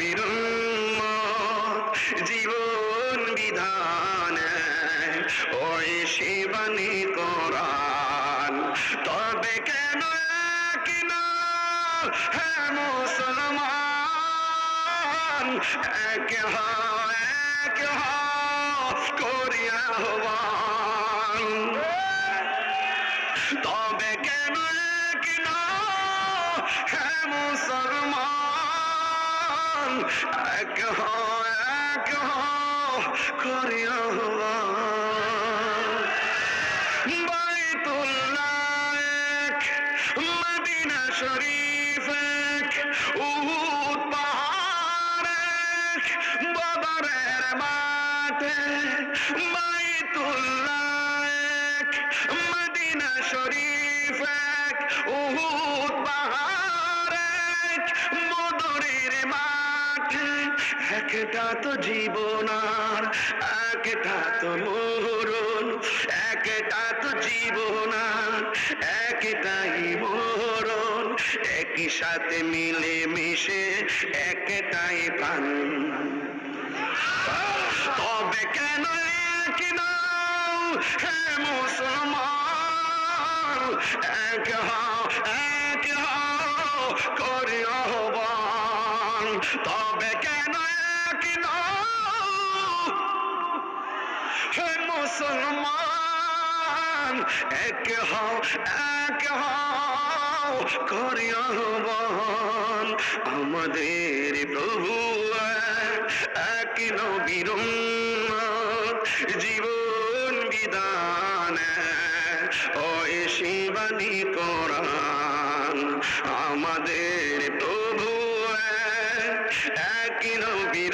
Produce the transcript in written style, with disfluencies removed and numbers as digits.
নবীর উম্মত জীবন বিধানে ওই শিবানী কোরআন। তবে কেন কিনা হে মুসলমান এক করিয়া আহ্বান। তবে কেন কিনা হে মুসলমান এক করিয়া আহ্বান। বাইতুল্লাহ এক, মদিনা শরীফ এক, উহুদ পাহাড় এক, বদরের মাঠে। বাইতুল্লাহ এক, মদিনা শরীফ এক, উহুদ পাহাড় এক, বদরের মাঠে। একটা তো জীবন আর একটা তো মরণ, একটা তো জীবন আর একটাই মরণ। একই সাথে মিলে মিশে একটাই প্রাণ। তবে কেন কিনা হে মুসলমান এক করে আহ্বান। তবে কেন কিনা হে মুসলমান এক করে আহ্বান। আমাদের প্রভু এক নবীর উম্মত জীবন বিধানে ওই শিবানী কোরআন। আমাদের প্রভু এক নবীর